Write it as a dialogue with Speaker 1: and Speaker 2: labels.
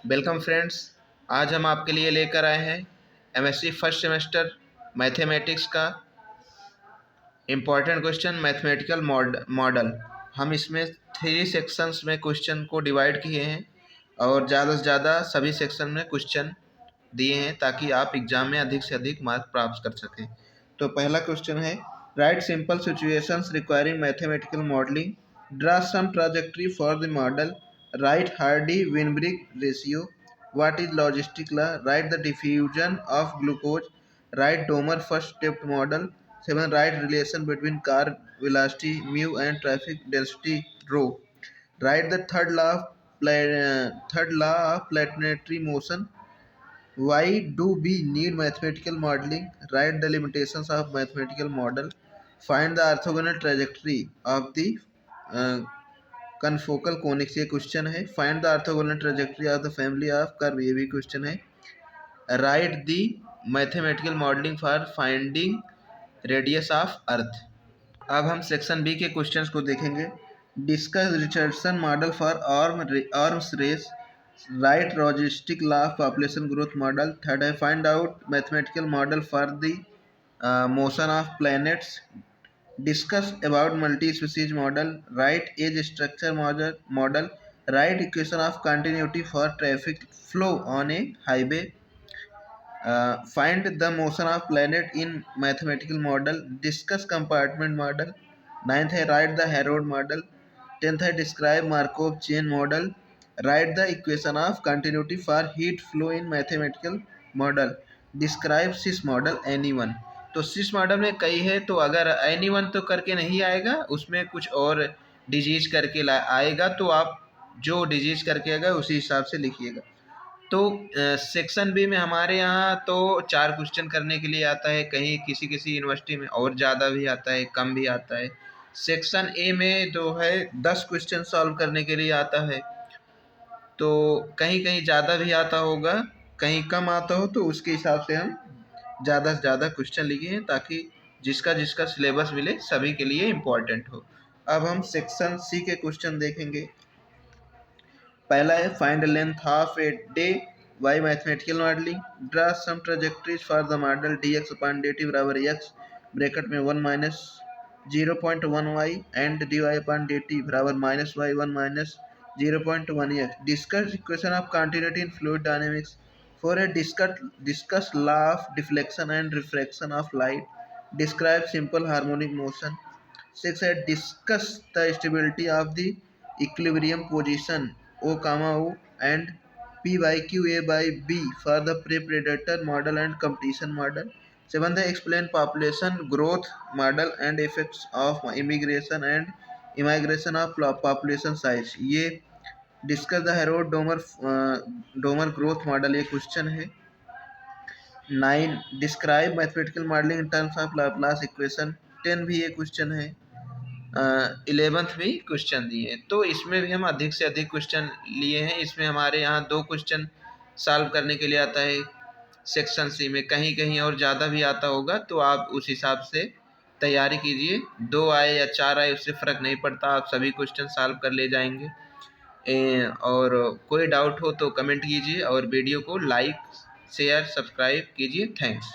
Speaker 1: Welcome friends. आज हम आपके लिए लेकर आए हैं एमएससी फर्स्ट सेमेस्टर मैथमेटिक्स का इम्पॉर्टेंट क्वेश्चन मैथमेटिकल मॉडल। हम इसमें 3 सेक्शंस में क्वेश्चन को डिवाइड किए हैं और ज़्यादा से ज़्यादा सभी सेक्शन में क्वेश्चन दिए हैं ताकि आप एग्जाम में अधिक से अधिक मार्क प्राप्त कर सकें। तो पहला क्वेश्चन है, write simple situations requiring mathematical modelling, draw some trajectory for the model, write Hardy Weinberg ratio, what is logistic law, write the diffusion of glucose, write Domar first step model, 7 write relation between car velocity mu and traffic density rho, write the third law of planetary motion. Why do we need mathematical modeling? Write the limitations of mathematical model. Find the orthogonal trajectory of the uh, confocal conics. ये question है. Find the orthogonal trajectory of the family of curve. ये भी question है. Write the mathematical modeling for finding radius of earth. अब हम section B के questions को देखेंगे. Discuss Richardson model for arms race, write logistic law of population growth model. Third है, find out mathematical model for the motion of planets, discuss about multi species model, write age structure model, write equation of continuity for traffic flow on a highway, find the motion of planet in mathematical model, discuss compartment model. Ninth है, write the Harrod model. 10th है, describe Markov chain model, write the equation of continuity for heat flow in mathematical model, describe sys model. anyone, तो सिस model में कई है, तो अगर anyone तो करके नहीं आएगा, उसमें कुछ और डिजीज करके आएगा, तो आप जो डिजीज करके आएगा उसी हिसाब से लिखिएगा. तो सेक्शन बी में हमारे यहाँ तो 4 क्वेश्चन करने के लिए आता है, कहीं किसी किसी यूनिवर्सिटी में और ज़्यादा भी आता है, कम भी आता है. सेक्शन ए में जो है 10 क्वेश्चन सॉल्व करने के लिए आता है, तो कहीं कहीं ज़्यादा भी आता होगा, कहीं कम आता हो, तो उसके हिसाब से हम ज़्यादा से ज़्यादा क्वेश्चन लिखे हैं ताकि जिसका जिसका सिलेबस मिले सभी के लिए इम्पोर्टेंट हो. अब हम सेक्शन सी के क्वेश्चन देखेंगे. पहला है, find length of a day by mathematical modelling, draw some trajectories for the model dx upon dt बराबर x ब्रैकेट में 1 minus 0.1 y and dy upon dt बराबर minus y 1 minus 0.1 x. Discuss equation of continuity in fluid dynamics. For a discuss law of deflection and refraction of light, describe simple harmonic motion. 6 है, discuss the stability of the equilibrium position O comma O and P by Q A by B for the pre-predator model and competition model. 7th है, explain population growth model and effects of immigration and immigration of population size. ये discuss the Harrod Domer growth model ये question है. 9 describe mathematical modeling in terms of Laplace equation. 10 भी ये question है. 11th भी question दिए, तो इसमें भी हम अधिक से अधिक क्वेश्चन लिए हैं. इसमें हमारे यहाँ 2 क्वेश्चन सॉल्व करने के लिए आता है सेक्शन सी में, कहीं कहीं और ज़्यादा भी आता होगा, तो आप उस हिसाब से तैयारी कीजिए. 2 आए या 4 आए उससे फ़र्क नहीं पड़ता, आप सभी क्वेश्चन सॉल्व कर ले जाएंगे. और कोई डाउट हो तो कमेंट कीजिए और वीडियो को लाइक शेयर सब्सक्राइब कीजिए. थैंक्स.